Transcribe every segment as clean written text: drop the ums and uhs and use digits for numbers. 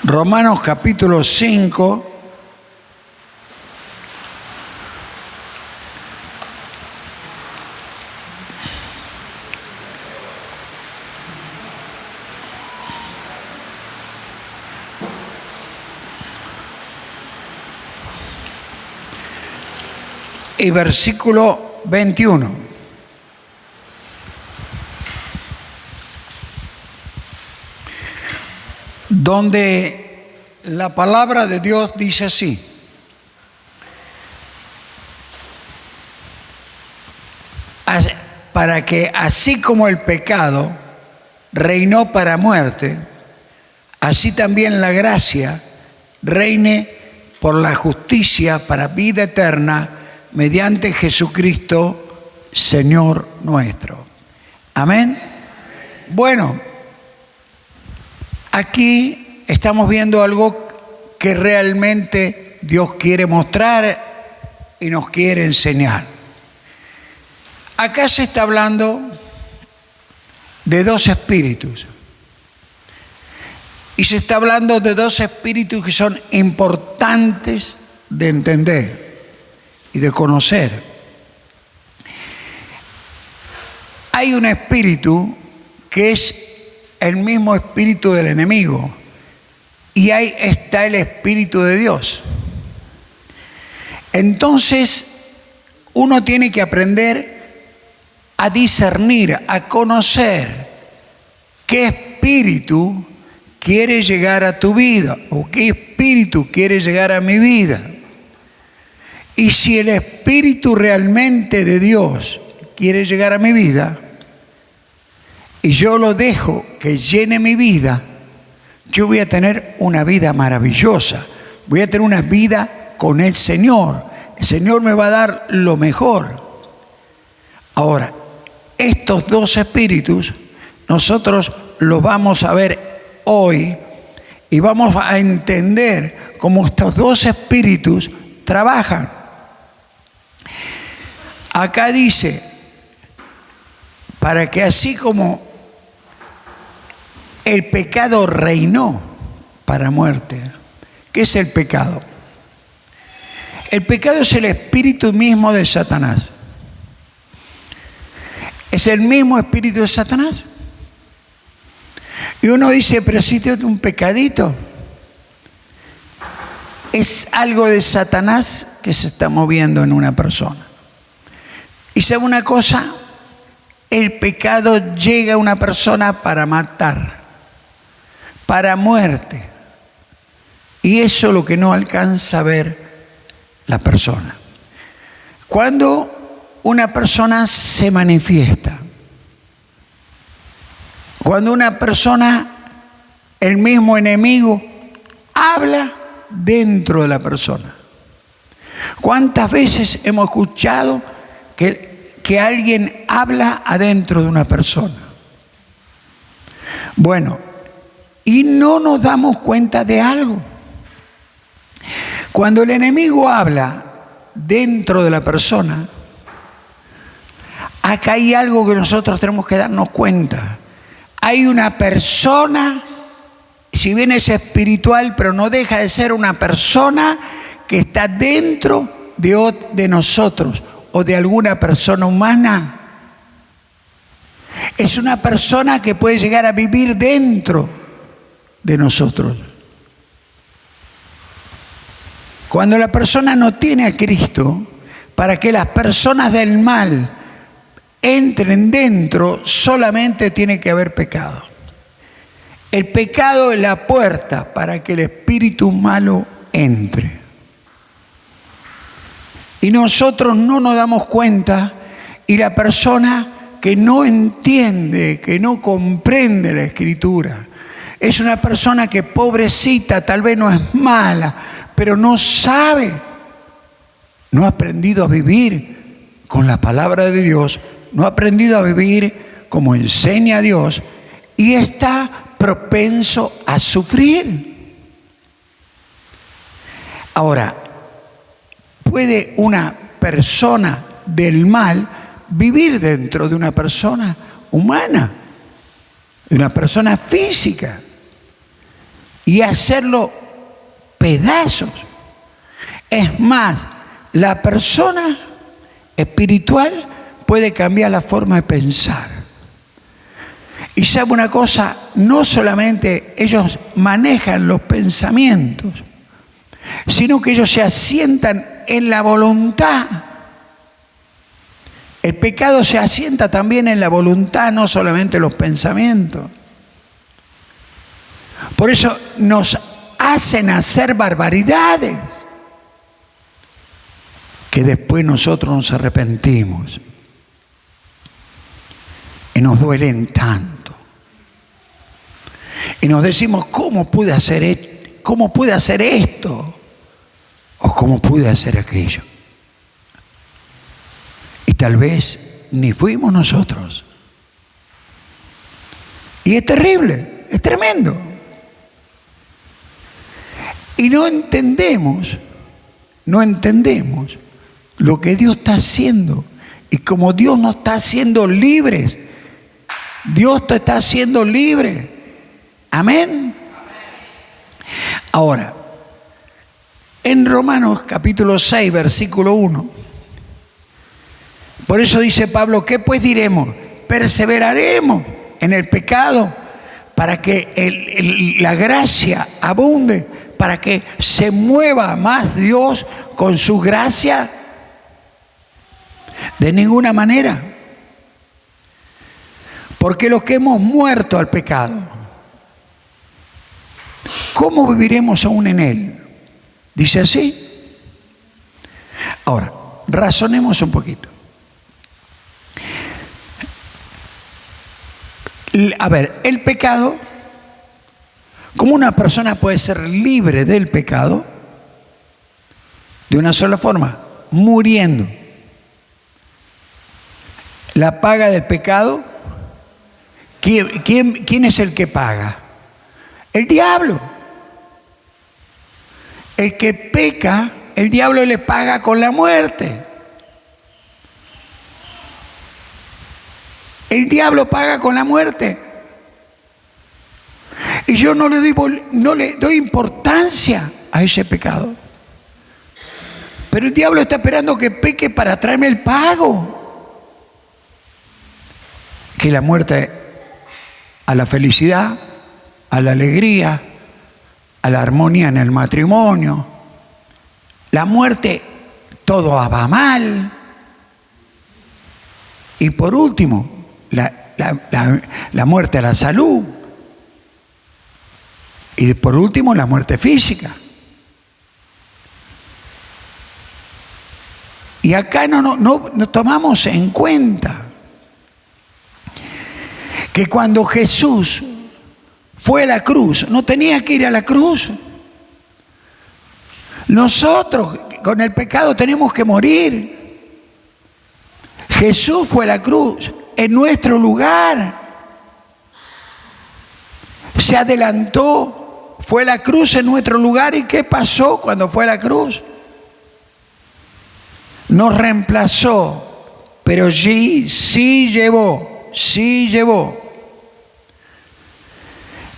Romanos capítulo 5, y versículo 21. Donde la palabra de Dios dice así: para que así como el pecado reinó para muerte, así también la gracia reine por la justicia para vida eterna mediante Jesucristo, Señor nuestro. Amén. Bueno, aquí estamos viendo algo que realmente Dios quiere mostrar y nos quiere enseñar. Acá se está hablando de dos espíritus. Y se está hablando de dos espíritus que son importantes de entender y de conocer. Hay un espíritu que es el mismo espíritu del enemigo, y ahí está el Espíritu de Dios. Entonces, uno tiene que aprender a discernir, a conocer qué espíritu quiere llegar a tu vida o qué espíritu quiere llegar a mi vida. Y si el Espíritu realmente de Dios quiere llegar a mi vida y yo lo dejo que llene mi vida, yo voy a tener una vida maravillosa, voy a tener una vida con el Señor. El Señor me va a dar lo mejor. Ahora, estos dos espíritus nosotros los vamos a ver hoy y vamos a entender cómo estos dos espíritus trabajan. Acá dice, para que así como el pecado reinó para muerte. ¿Qué es el pecado? El pecado es el espíritu mismo de Satanás. ¿Es el mismo espíritu de Satanás? Y uno dice, pero si tiene un pecadito. Es algo de Satanás que se está moviendo en una persona. Y sabe una cosa, el pecado llega a una persona para matar, para muerte. Y eso es lo que no alcanza a ver la persona. Cuando una persona se manifiesta, cuando una persona, el mismo enemigo, habla dentro de la persona. ¿Cuántas veces hemos escuchado que alguien habla adentro de una persona? Bueno, y no nos damos cuenta de algo. Cuando el enemigo habla dentro de la persona, acá hay algo que nosotros tenemos que darnos cuenta. Hay una persona, si bien es espiritual, pero no deja de ser una persona que está dentro de nosotros o de alguna persona humana. Es una persona que puede llegar a vivir dentro de nosotros. Cuando la persona no tiene a Cristo, para que las personas del mal entren dentro, solamente tiene que haber pecado. El pecado es la puerta para que el espíritu malo entre. Y nosotros no nos damos cuenta, y la persona que no entiende, que no comprende la Escritura, es una persona que, pobrecita, tal vez no es mala, pero no sabe, no ha aprendido a vivir con la palabra de Dios, no ha aprendido a vivir como enseña Dios, y está propenso a sufrir. Ahora, ¿puede una persona del mal vivir dentro de una persona humana, de una persona física? y hacerlo pedazos. Es más, la persona espiritual puede cambiar la forma de pensar. Y sabe una cosa, no solamente ellos manejan los pensamientos, sino que ellos se asientan en la voluntad. El pecado se asienta también en la voluntad, no solamente en los pensamientos. Por eso nos hacen hacer barbaridades que después nosotros nos arrepentimos y nos duelen tanto. Y nos decimos, ¿cómo pude hacer esto? ¿O cómo pude hacer aquello? Y tal vez ni fuimos nosotros. Y es terrible, es tremendo. Y no entendemos lo que Dios está haciendo. Y como Dios nos está haciendo libres, Dios te está haciendo libre. Amén. Ahora, en Romanos capítulo 6, versículo 1, por eso dice Pablo, ¿qué pues diremos? ¿Perseveraremos en el pecado para que la gracia abunde? ¿Para que se mueva más Dios con su gracia? De ninguna manera. Porque los que hemos muerto al pecado, ¿cómo viviremos aún en él? Dice así. Ahora, razonemos un poquito. A ver, el pecado, ¿cómo una persona puede ser libre del pecado? De una sola forma, muriendo. La paga del pecado, ¿quién es el que paga? El diablo. El que peca, el diablo le paga con la muerte. El diablo paga con la muerte. Y yo no le doy importancia a ese pecado. Pero el diablo está esperando que peque para traerme el pago. Que la muerte a la felicidad, a la alegría, a la armonía en el matrimonio. La muerte, todo va mal. Y por último, la muerte a la salud. Y por último, la muerte física. Y acá no tomamos en cuenta que cuando Jesús fue a la cruz, no tenía que ir a la cruz. Nosotros con el pecado tenemos que morir. Jesús fue a la cruz en nuestro lugar. Se adelantó, fue a la cruz en nuestro lugar. ¿Y qué pasó cuando fue a la cruz? Nos reemplazó, pero sí llevó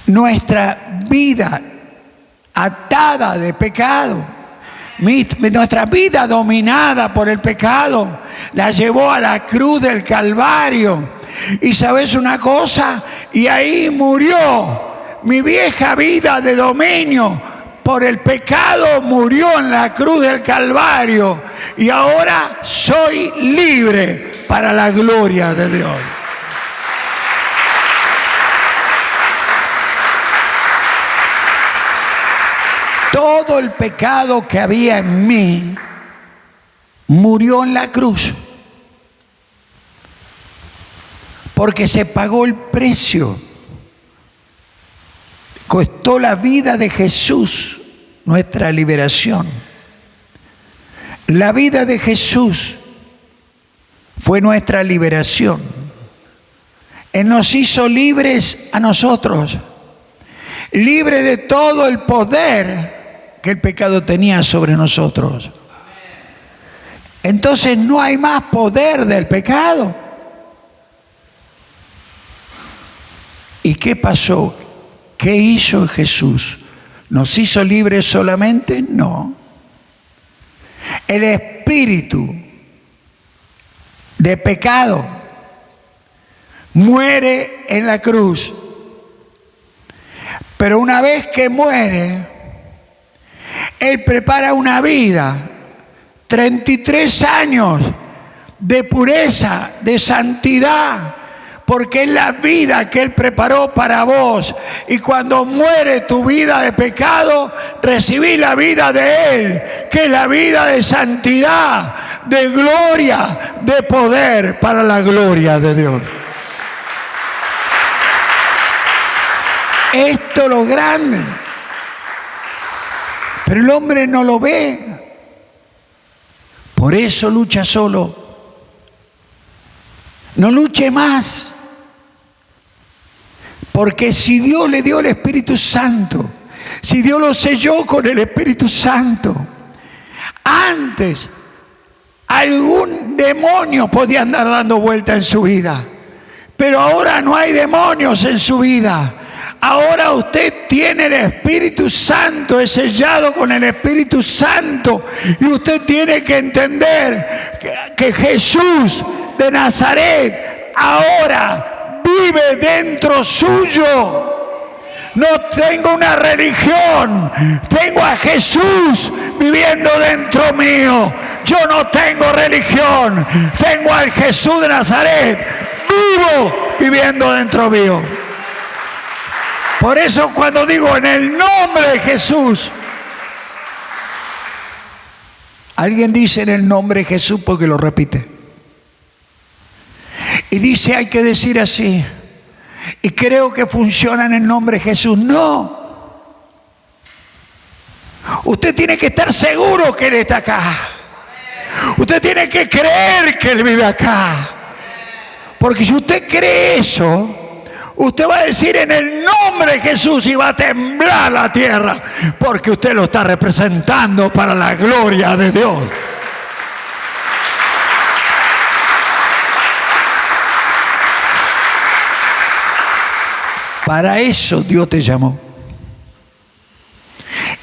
nuestra vida atada de pecado, nuestra vida dominada por el pecado, la llevó a la cruz del Calvario. Y sabes una cosa, y ahí murió mi vieja vida de dominio por el pecado, murió en la cruz del Calvario, y ahora soy libre para la gloria de Dios. Todo el pecado que había en mí murió en la cruz, porque se pagó el precio. Costó la vida de Jesús nuestra liberación. La vida de Jesús fue nuestra liberación. Él nos hizo libres a nosotros, libres de todo el poder que el pecado tenía sobre nosotros. Entonces no hay más poder del pecado. ¿Y qué pasó? ¿Qué hizo Jesús ¿Nos hizo libres solamente? No. El espíritu de pecado muere en la cruz. Pero una vez que muere, Él prepara una vida, 33 años de pureza, de santidad, porque es la vida que Él preparó para vos. Y cuando muere tu vida de pecado, recibí la vida de Él, que es la vida de santidad, de gloria, de poder para la gloria de Dios. Esto es lo grande. Pero el hombre no lo ve. Por eso lucha solo. No luche más. Porque si Dios le dio el Espíritu Santo, si Dios lo selló con el Espíritu Santo, antes algún demonio podía andar dando vuelta en su vida. Pero ahora no hay demonios en su vida. Ahora usted tiene el Espíritu Santo, es sellado con el Espíritu Santo. Y usted tiene que entender que Jesús de Nazaret ahora vive dentro suyo. No tengo una religión, tengo a Jesús viviendo dentro mío. Yo no tengo religión, tengo al Jesús de Nazaret vivo viviendo dentro mío. Por eso cuando digo en el nombre de Jesús, alguien dice en el nombre de Jesús porque lo repite. Y dice hay que decir así. Y creo que funciona en el nombre de Jesús. No. Usted tiene que estar seguro que Él está acá. Usted tiene que creer que Él vive acá. Porque si usted cree eso, usted va a decir en el nombre de Jesús y va a temblar la tierra. Porque usted lo está representando para la gloria de Dios. Para eso Dios te llamó.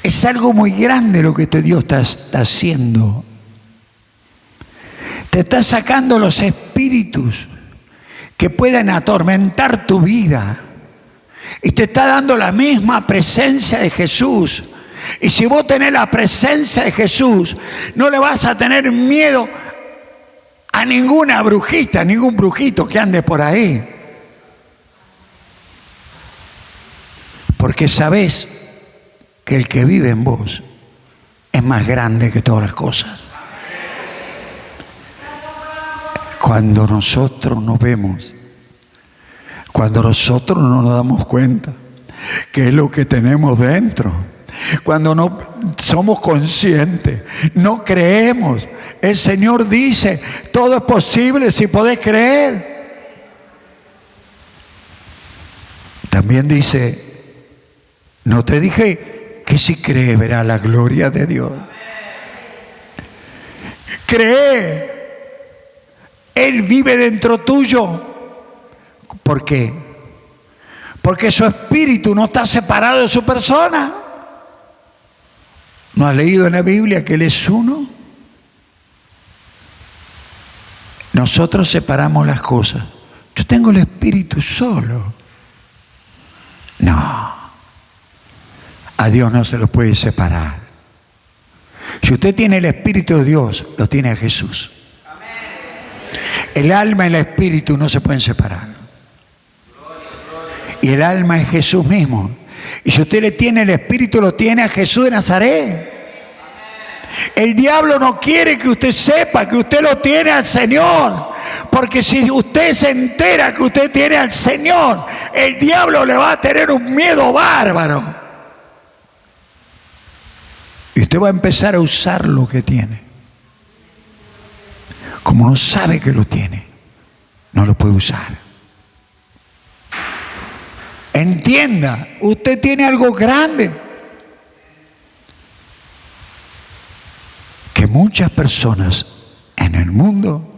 Es algo muy grande lo que Dios está haciendo. Te está sacando los espíritus que pueden atormentar tu vida. Y te está dando la misma presencia de Jesús. Y si vos tenés la presencia de Jesús, no le vas a tener miedo a ninguna brujita, ningún brujito que ande por ahí. Porque sabés que el que vive en vos es más grande que todas las cosas. Cuando nosotros nos vemos, cuando nosotros no nos damos cuenta que es lo que tenemos dentro, cuando no somos conscientes, no creemos, el Señor dice, todo es posible si podés creer. También dice, no te dije que si cree verá la gloria de Dios. Cree. Él vive dentro tuyo. ¿Por qué? Porque su espíritu no está separado de su persona. ¿No has leído en la Biblia que Él es uno? Nosotros separamos las cosas. Yo tengo el espíritu solo. No. A Dios no se los puede separar. Si usted tiene el Espíritu de Dios, lo tiene a Jesús. El alma y el espíritu no se pueden separar. Y el alma es Jesús mismo. Y si usted le tiene el espíritu, lo tiene a Jesús de Nazaret. El diablo no quiere que usted sepa que usted lo tiene al Señor. Porque si usted se entera que usted tiene al Señor, el diablo le va a tener un miedo bárbaro. Y usted va a empezar a usar lo que tiene. Como no sabe que lo tiene, no lo puede usar. Entienda, usted tiene algo grande que muchas personas en el mundo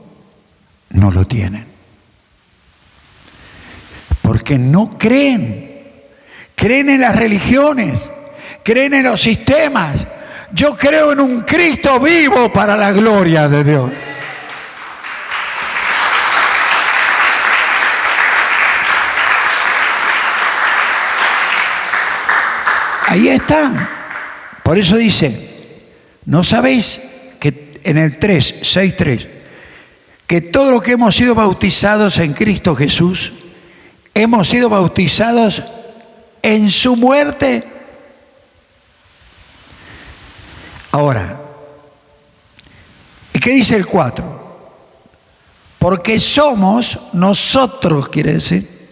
no lo tienen. Porque no creen. Creen en las religiones. creen en los sistemas. Yo creo en un Cristo vivo para la gloria de Dios. Ahí está. Por eso dice, ¿no sabéis que en el 6:3, que todos los que hemos sido bautizados en Cristo Jesús, hemos sido bautizados en su muerte? Ahora, ¿qué dice el 4? Porque somos nosotros, quiere decir,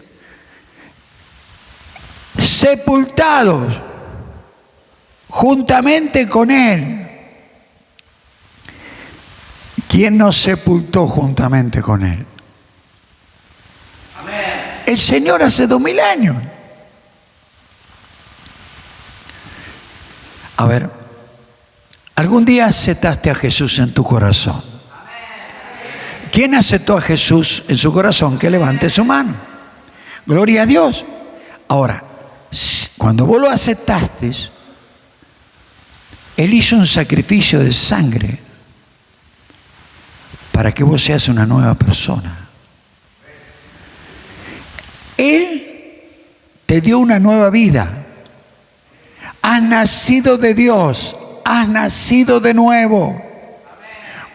sepultados juntamente con Él. ¿Quién nos sepultó juntamente con Él? Amén. El Señor hace 2000 años. A ver, ¿algún día aceptaste a Jesús en tu corazón? ¿Quién aceptó a Jesús en su corazón? Que levante su mano. Gloria a Dios. Ahora, cuando vos lo aceptaste, Él hizo un sacrificio de sangre para que vos seas una nueva persona. Él te dio una nueva vida. Has nacido de Dios, has nacido de nuevo.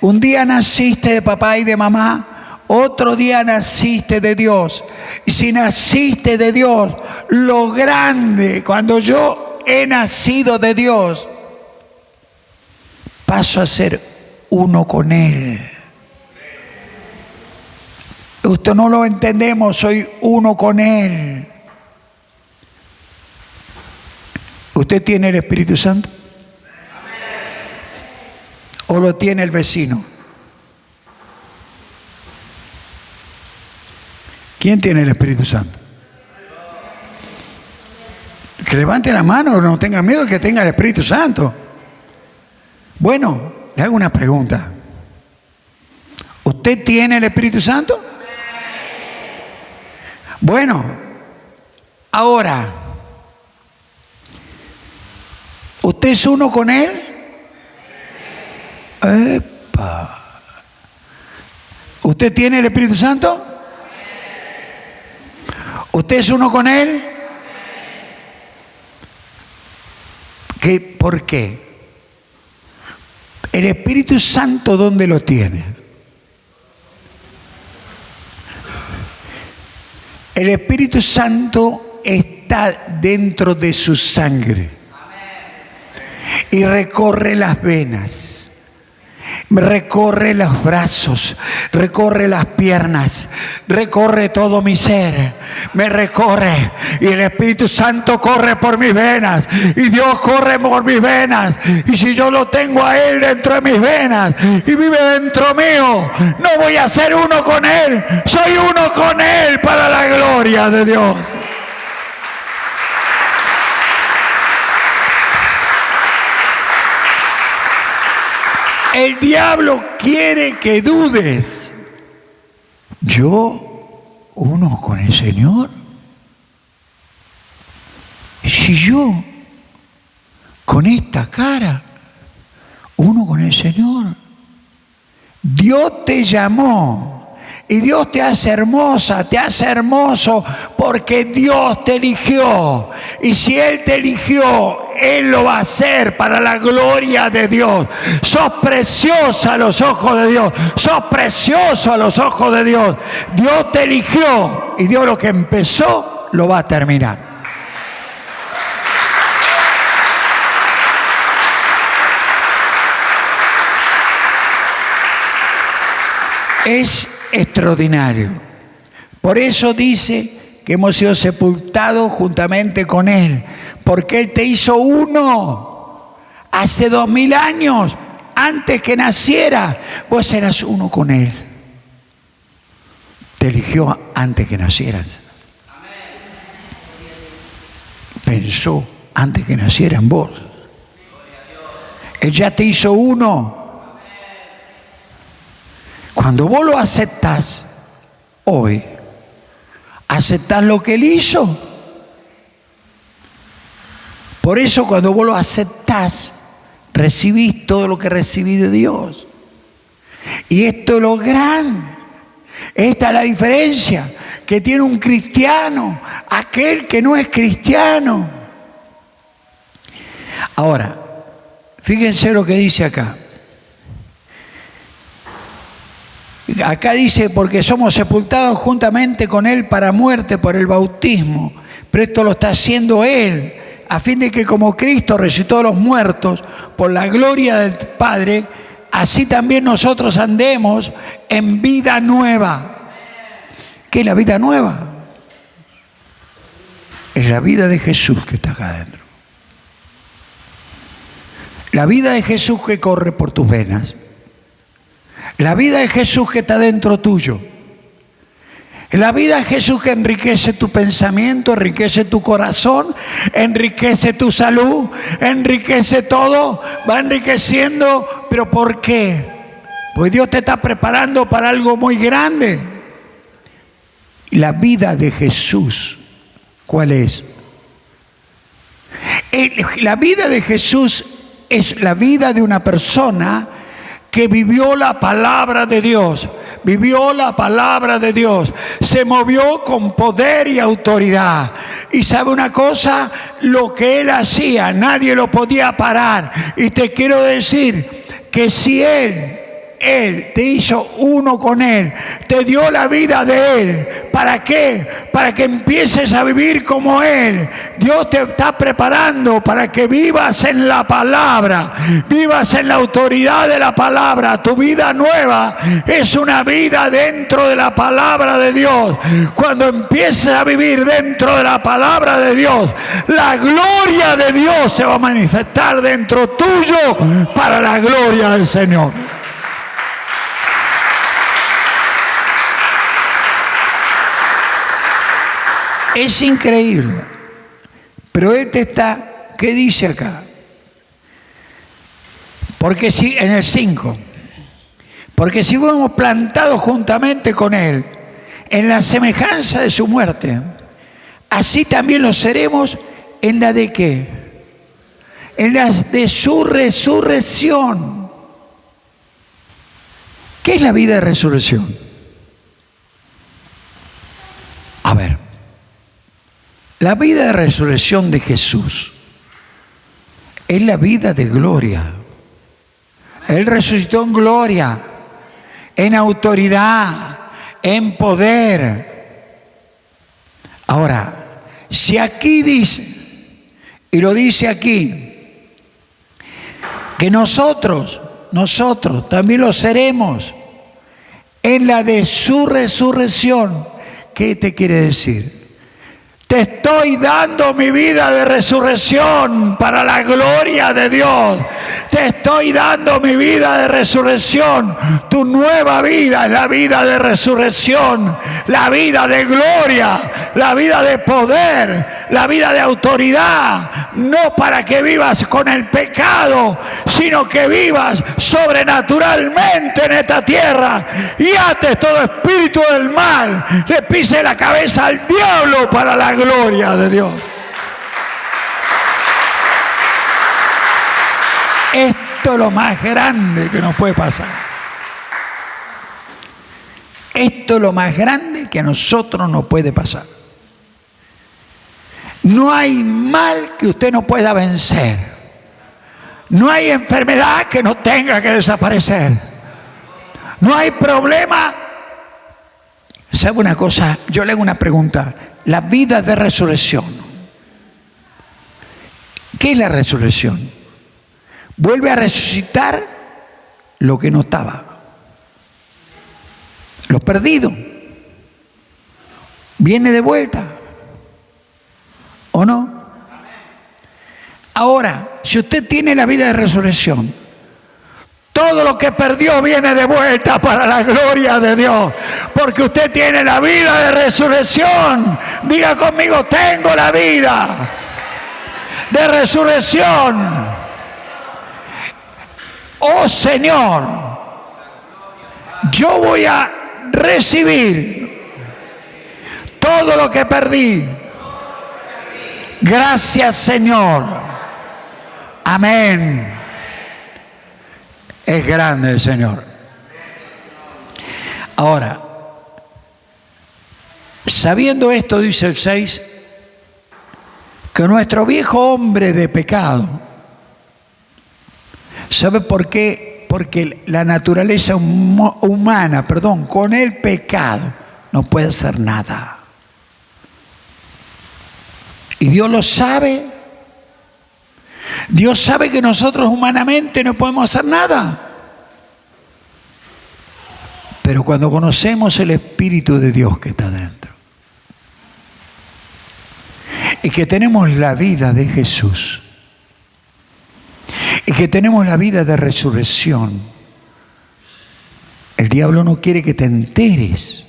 Un día naciste de papá y de mamá, otro día naciste de Dios. Y si naciste de Dios, lo grande, cuando yo he nacido de Dios, paso a ser uno con Él. Esto no lo entendemos, soy uno con Él. ¿Usted tiene el Espíritu Santo? ¿O lo tiene el vecino? ¿Quién tiene el Espíritu Santo? Que levante la mano, no tenga miedo el que tenga el Espíritu Santo. Bueno, le hago una pregunta. ¿Usted tiene el Espíritu Santo? Bueno, ahora, ¿usted es uno con Él? ¡Epa! ¿Usted tiene el Espíritu Santo? ¿Usted es uno con Él? ¿Por qué? El Espíritu Santo, ¿dónde lo tiene? El Espíritu Santo está dentro de su sangre y recorre las venas. Recorre los brazos, recorre las piernas, recorre todo mi ser, me recorre y el Espíritu Santo corre por mis venas y Dios corre por mis venas, y si yo lo tengo a Él dentro de mis venas y vive dentro mío, no voy a ser uno con Él, soy uno con Él para la gloria de Dios. El diablo quiere que dudes. ¿Yo uno con el Señor? Si yo con esta cara uno con el Señor. Dios te llamó y Dios te hace hermosa, te hace hermoso porque Dios te eligió. Y si Él te eligió, Él lo va a hacer para la gloria de Dios. Sos preciosa a los ojos de Dios. Sos precioso a los ojos de Dios. Dios te eligió y Dios lo que empezó lo va a terminar. Es extraordinario. Por eso dice que hemos sido sepultados juntamente con Él, porque Él te hizo uno hace 2000 años, antes que naciera. Vos eras uno con Él. Te eligió antes que nacieras. Pensó antes que naciera en vos. Él ya te hizo uno. Cuando vos lo aceptás hoy, aceptás lo que Él hizo. Por eso cuando vos lo aceptás, recibís todo lo que recibís de Dios. Y esto es lo grande. Esta es la diferencia que tiene un cristiano, aquel que no es cristiano. Ahora, fíjense lo que dice acá. Acá dice, porque somos sepultados juntamente con Él para muerte por el bautismo. Pero esto lo está haciendo Él, a fin de que como Cristo resucitó de los muertos por la gloria del Padre, así también nosotros andemos en vida nueva. ¿Qué es la vida nueva? Es la vida de Jesús que está acá adentro. La vida de Jesús que corre por tus venas. La vida de Jesús que está dentro tuyo. La vida de Jesús que enriquece tu pensamiento, enriquece tu corazón, enriquece tu salud, enriquece todo, va enriqueciendo. ¿Pero por qué? Pues Dios te está preparando para algo muy grande. La vida de Jesús, ¿cuál es? La vida de Jesús es la vida de una persona que vivió la palabra de Dios, vivió la palabra de Dios, se movió con poder y autoridad. Y sabe una cosa, lo que él hacía, nadie lo podía parar. Y te quiero decir que si Él te hizo uno con Él, te dio la vida de Él. ¿Para qué? Para que empieces a vivir como Él. Dios te está preparando para que vivas en la palabra, vivas en la autoridad de la palabra. Tu vida nueva es una vida dentro de la palabra de Dios. Cuando empieces a vivir dentro de la palabra de Dios, la gloria de Dios se va a manifestar dentro tuyo para la gloria del Señor. Es increíble, pero ¿qué dice acá? Porque si, en el 5, porque si fuimos plantados juntamente con Él en la semejanza de su muerte, así también lo seremos en la de ¿qué? En la de su resurrección. ¿Qué es la vida de resurrección? A ver. La vida de resurrección de Jesús es la vida de gloria. Él resucitó en gloria, en autoridad, en poder. Ahora, si aquí dice, y lo dice aquí, que nosotros también lo seremos en la de su resurrección, ¿qué te quiere decir? Te estoy dando mi vida de resurrección para la gloria de Dios. Te estoy dando mi vida de resurrección. Tu nueva vida es la vida de resurrección, la vida de gloria, la vida de poder, la vida de autoridad. No para que vivas con el pecado, sino que vivas sobrenaturalmente en esta tierra y ates todo espíritu del mal, le pise la cabeza al diablo para la gloria de Dios. Esto es lo más grande que nos puede pasar. Esto es lo más grande que a nosotros nos puede pasar. No hay mal que usted no pueda vencer. No hay enfermedad que no tenga que desaparecer. No hay problema. ¿Sabe una cosa? Yo le hago una pregunta. La vida de resurrección. ¿Qué es la resurrección? Vuelve a resucitar lo que no estaba. Lo perdido. Viene de vuelta. ¿O no? Ahora, si usted tiene la vida de resurrección, todo lo que perdió viene de vuelta para la gloria de Dios. Porque usted tiene la vida de resurrección. Diga conmigo, tengo la vida de resurrección. Oh Señor, yo voy a recibir todo lo que perdí Gracias, Señor. Amén. Es grande el Señor. Ahora, sabiendo esto, dice el 6, que nuestro viejo hombre de pecado, ¿sabe por qué? Porque la naturaleza humana, con el pecado no puede hacer nada. Y Dios lo sabe. Dios sabe que nosotros humanamente no podemos hacer nada. Pero cuando conocemos el Espíritu de Dios que está dentro y que tenemos la vida de Jesús y que tenemos la vida de resurrección, el diablo no quiere que te enteres.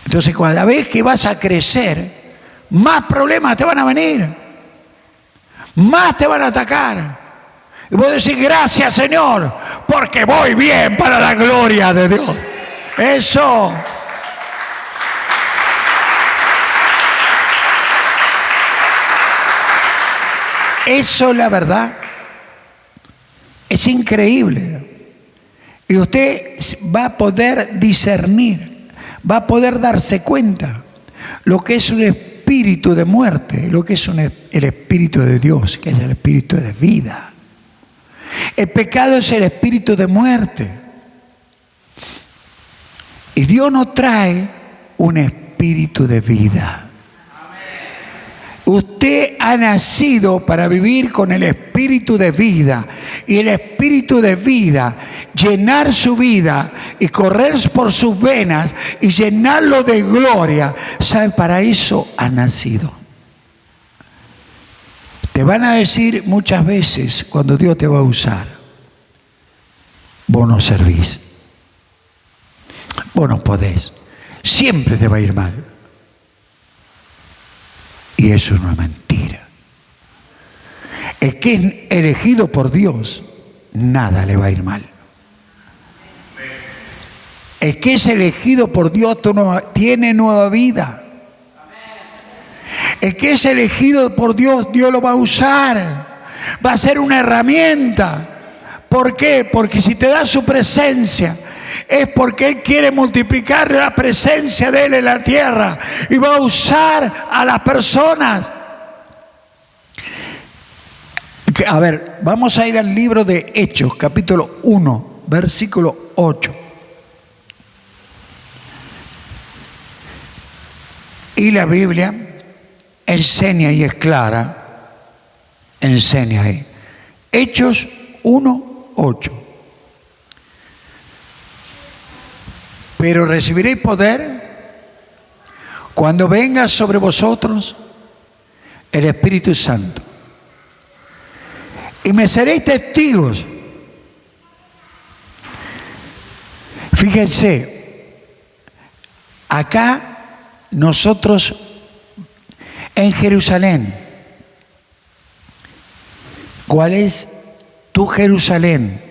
Entonces, cada vez que vas a crecer, más problemas te van a venir, más te van a atacar. Y vos decís, gracias, Señor, porque voy bien para la gloria de Dios. Eso. Eso es la verdad. Es increíble. Y usted va a poder discernir, va a poder darse cuenta lo que es un espíritu de muerte, lo que es el espíritu de Dios, que es el espíritu de vida. El pecado es el espíritu de muerte. Y Dios nos trae un espíritu de vida. Usted ha nacido para vivir con el espíritu de vida. Y el espíritu de vida, llenar su vida y correr por sus venas y llenarlo de gloria. ¿Sabe? Para eso ha nacido. Te van a decir muchas veces cuando Dios te va a usar, vos no servís, vos no podés, siempre te va a ir mal. Y eso es una mentira. El que es elegido por Dios, nada le va a ir mal. El que es elegido por Dios tiene nueva vida. El que es elegido por Dios, Dios lo va a usar. Va a ser una herramienta. ¿Por qué? Porque si te da su presencia, es porque Él quiere multiplicar la presencia de Él en la tierra. Y va a usar a las personas. A ver, vamos a ir al libro de Hechos, capítulo 1, versículo 8. Y la Biblia enseña y es clara, enseña ahí. Hechos 1:8. Pero recibiréis poder cuando venga sobre vosotros el Espíritu Santo. Y me seréis testigos. Fíjense, acá nosotros en Jerusalén, ¿cuál es tu Jerusalén?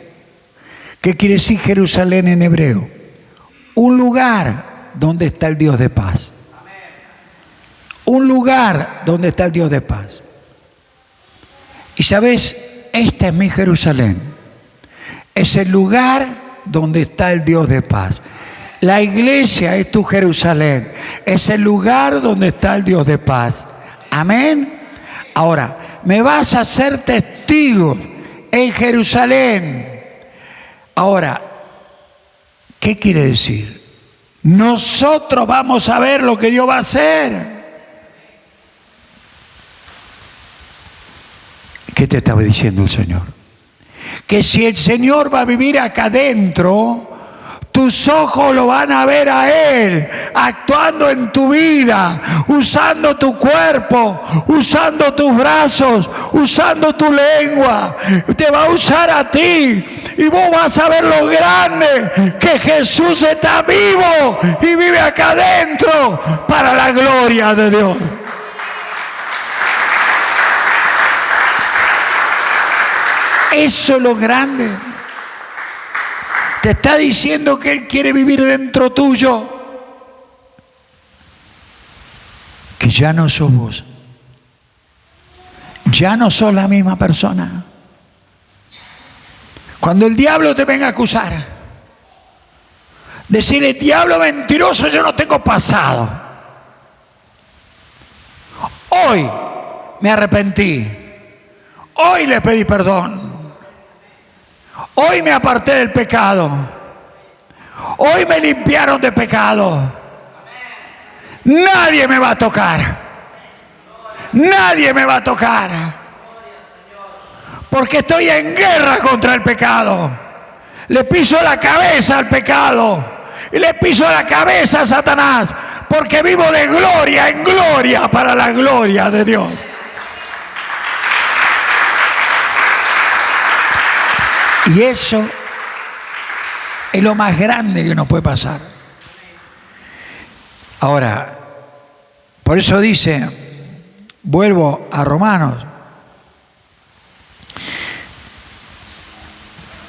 ¿Qué quiere decir Jerusalén en hebreo? Un lugar donde está el Dios de paz. Un lugar donde está el Dios de paz. Y sabes, esta es mi Jerusalén. Es el lugar donde está el Dios de paz. La iglesia es tu Jerusalén. Es el lugar donde está el Dios de paz. Amén. Ahora, me vas a hacer testigo en Jerusalén. Ahora, ¿qué quiere decir? Nosotros vamos a ver lo que Dios va a hacer. ¿Qué te estaba diciendo el Señor? Que si el Señor va a vivir acá adentro, tus ojos lo van a ver a Él, actuando en tu vida, usando tu cuerpo, usando tus brazos, usando tu lengua. Te va a usar a ti y vos vas a ver lo grande que Jesús está vivo y vive acá adentro para la gloria de Dios. Eso es lo grande. Te está diciendo que Él quiere vivir dentro tuyo. que ya no sos vos. Ya no sos la misma persona. Cuando el diablo te venga a acusar, decirle: diablo mentiroso, yo no tengo pasado. Hoy me arrepentí. Hoy le pedí perdón. Hoy me aparté del pecado. Hoy me limpiaron de pecado. Nadie me va a tocar. Nadie me va a tocar. Porque estoy en guerra contra el pecado. Le piso la cabeza al pecado. Y le piso la cabeza a Satanás. Porque vivo de gloria en gloria para la gloria de Dios. Y eso es lo más grande que nos puede pasar. Ahora, por eso dice, vuelvo a Romanos,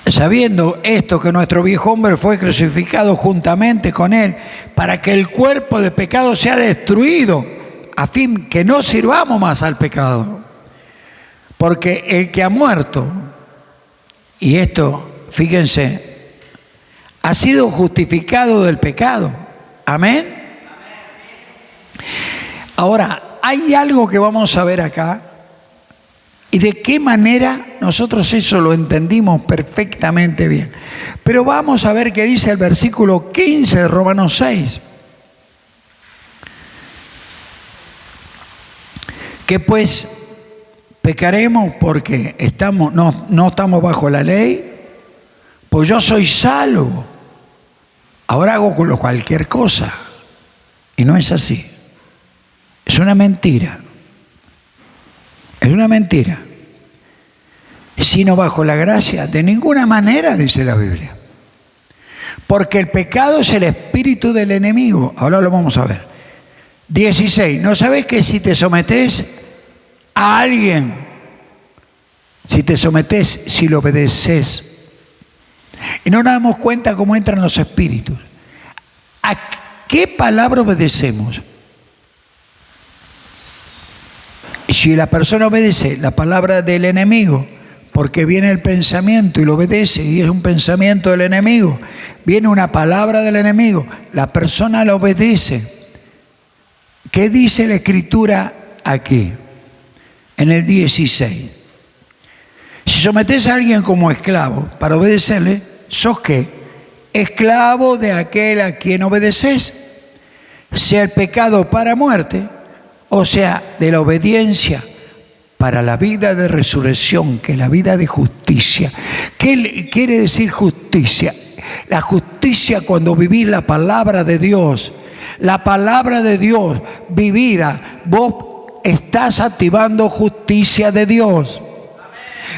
sabiendo esto, que nuestro viejo hombre fue crucificado juntamente con él, para que el cuerpo de pecado sea destruido, a fin que no sirvamos más al pecado. Porque el que ha muerto, y esto, fíjense, ha sido justificado del pecado. Amén. Ahora, hay algo que vamos a ver acá, y de qué manera nosotros eso lo entendimos perfectamente bien. Pero vamos a ver qué dice el versículo 15 de Romanos 6. Que pues pecaremos porque no estamos bajo la ley, pues yo soy salvo. Ahora hago cualquier cosa. Y no es así. Es una mentira. Es una mentira. Sino bajo la gracia, de ninguna manera, dice la Biblia. Porque el pecado es el espíritu del enemigo. Ahora lo vamos a ver. 16. ¿No sabes que si te sometes a alguien, si lo obedeces, y no nos damos cuenta cómo entran los espíritus? ¿A qué palabra obedecemos? Si la persona obedece la palabra del enemigo, porque viene el pensamiento y lo obedece, y es un pensamiento del enemigo, viene una palabra del enemigo, la persona lo obedece. ¿Qué dice la Escritura aquí? En el 16. Si sometes a alguien como esclavo para obedecerle, ¿sos qué? Esclavo de aquel a quien obedeces, sea el pecado para muerte, o sea, de la obediencia para la vida de resurrección, que es la vida de justicia. ¿Qué quiere decir justicia? La justicia cuando vivís la palabra de Dios. La palabra de Dios vivida, vos estás activando justicia de Dios.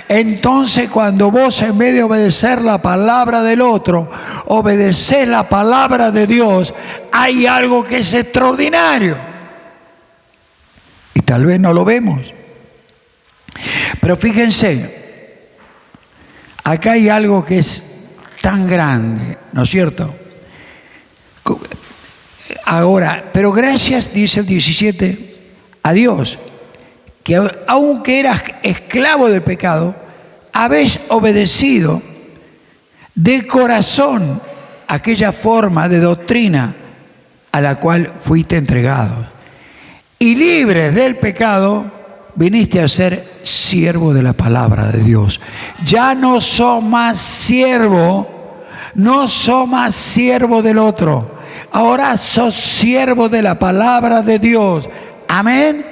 Entonces, cuando vos, en vez de obedecer la palabra del otro, obedecés la palabra de Dios, hay algo que es extraordinario. Y tal vez no lo vemos. Pero fíjense, acá hay algo que es tan grande, ¿no es cierto? Ahora, pero gracias, dice el 17, a Dios, que aunque eras esclavo del pecado, habéis obedecido de corazón aquella forma de doctrina a la cual fuiste entregado. Y libres del pecado, viniste a ser siervo de la palabra de Dios. Ya no sos más siervo, no sos más siervo del otro. Ahora sos siervo de la palabra de Dios. Amén.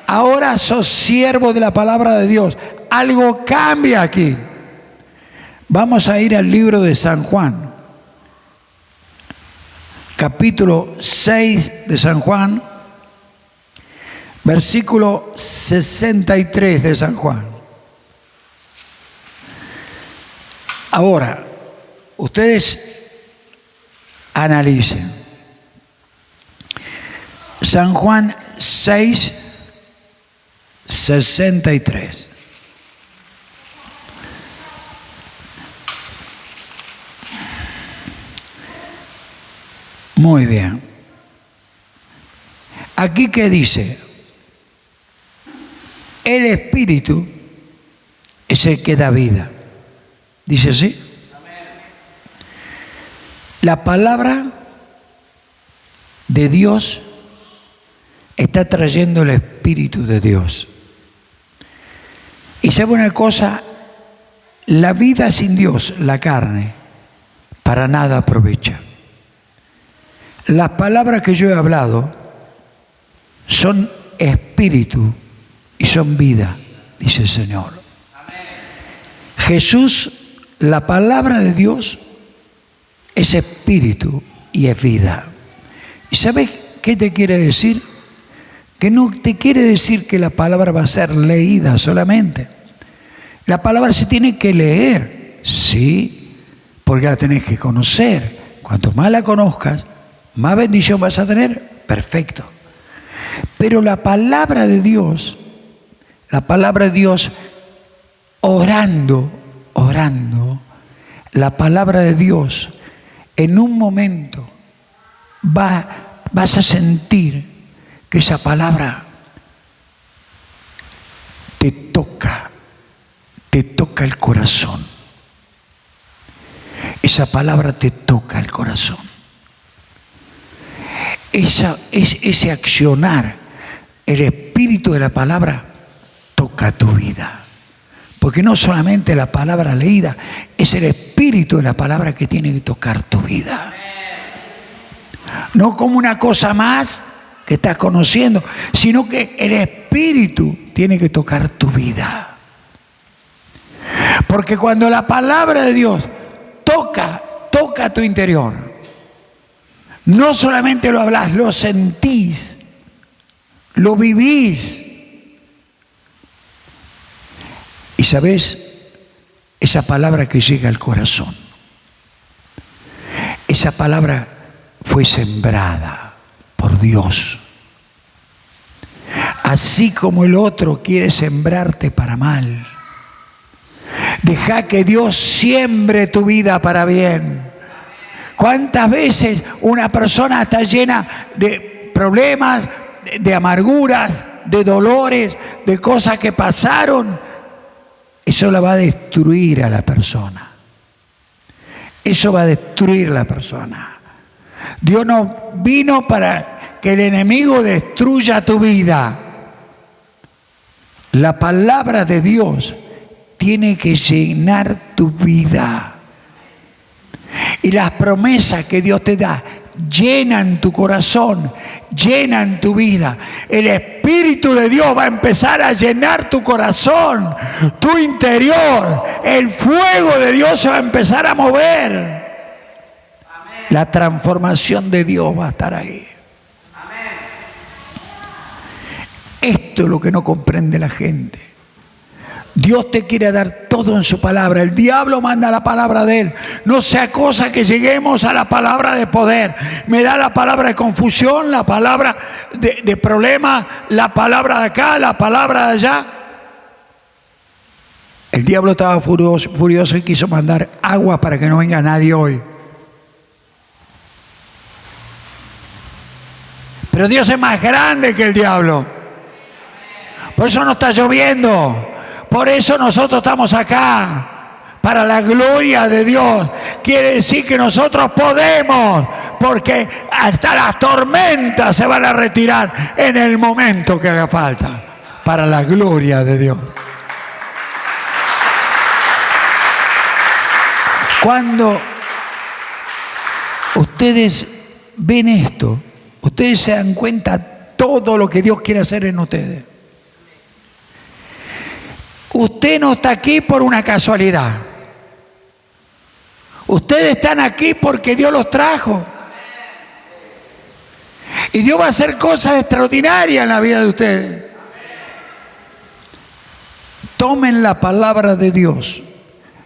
Ahora sos siervo de la palabra de Dios. Algo cambia aquí. Vamos a ir al libro de San Juan. Capítulo 6 de San Juan. Versículo 63 de San Juan. Ahora, ustedes analicen. San Juan 6, 63. Muy bien. Aquí que dice, el Espíritu es el que da vida. ¿Dice así? La palabra de Dios está trayendo el Espíritu de Dios. Y sabe una cosa, la vida sin Dios, la carne, para nada aprovecha. Las palabras que yo he hablado son espíritu y son vida, dice el Señor. Jesús, la palabra de Dios, es espíritu y es vida. ¿Y sabes qué te quiere decir? Que no te quiere decir que la palabra va a ser leída solamente. La palabra se tiene que leer, sí, porque la tenés que conocer. Cuanto más la conozcas, más bendición vas a tener, perfecto. Pero la palabra de Dios, orando, la palabra de Dios, en un momento vas a sentir que esa palabra te toca el corazón. Esa palabra te toca el corazón. Ese accionar, el espíritu de la palabra toca tu vida. Porque no solamente la palabra leída, es el espíritu de la palabra que tiene que tocar tu vida. No como una cosa más que estás conociendo, sino que el espíritu tiene que tocar tu vida. Porque cuando la palabra de Dios toca tu interior, no solamente lo hablas, lo sentís, lo vivís. Y sabés, esa palabra que llega al corazón, esa palabra fue sembrada por Dios. Así como el otro quiere sembrarte para mal, deja que Dios siembre tu vida para bien. ¿Cuántas veces una persona está llena de problemas, de amarguras, de dolores, de cosas que pasaron? Eso la va a destruir a la persona. Eso va a destruir a la persona. Dios no vino para que el enemigo destruya tu vida. La palabra de Dios tiene que llenar tu vida. Y las promesas que Dios te da llenan tu corazón, llenan tu vida. El Espíritu de Dios va a empezar a llenar tu corazón, tu interior. El fuego de Dios se va a empezar a mover. Amén. La transformación de Dios va a estar ahí. Amén. Esto es lo que no comprende la gente. Dios te quiere dar todo en su palabra. El diablo manda la palabra de él. No sea cosa que lleguemos a la palabra de poder. Me da la palabra de confusión, la palabra de problema, la palabra de acá, la palabra de allá. El diablo estaba furioso y quiso mandar agua para que no venga nadie hoy. Pero Dios es más grande que el diablo. Por eso no está lloviendo. Por eso nosotros estamos acá, para la gloria de Dios. Quiere decir que nosotros podemos, porque hasta las tormentas se van a retirar en el momento que haga falta, para la gloria de Dios. Cuando ustedes ven esto, ustedes se dan cuenta todo lo que Dios quiere hacer en ustedes. Usted no está aquí por una casualidad. Ustedes están aquí porque Dios los trajo. Y Dios va a hacer cosas extraordinarias en la vida de ustedes. Tomen la palabra de Dios.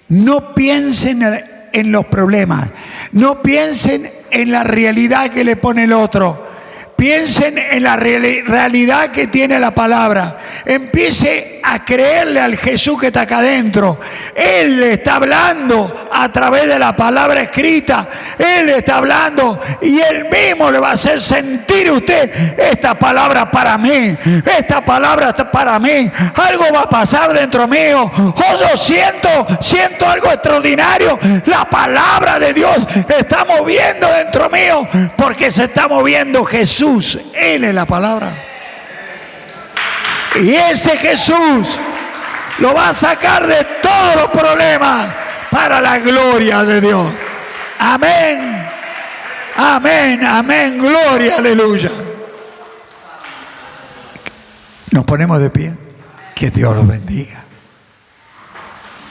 No piensen en los problemas. No piensen en la realidad que le pone el otro. Piensen en la realidad que tiene la palabra. empiece a creerle al Jesús que está acá adentro. Él le está hablando a través de la palabra escrita. Él le está hablando y Él mismo le va a hacer sentir a usted: esta palabra para mí, esta palabra está para mí. Algo va a pasar dentro mío. Oh, yo siento algo extraordinario. La palabra de Dios está moviendo dentro mío, porque se está moviendo Jesús. Él es la palabra. Y ese Jesús lo va a sacar de todos los problemas para la gloria de Dios. Amén. Amén, amén, gloria, aleluya. Nos ponemos de pie. Que Dios los bendiga.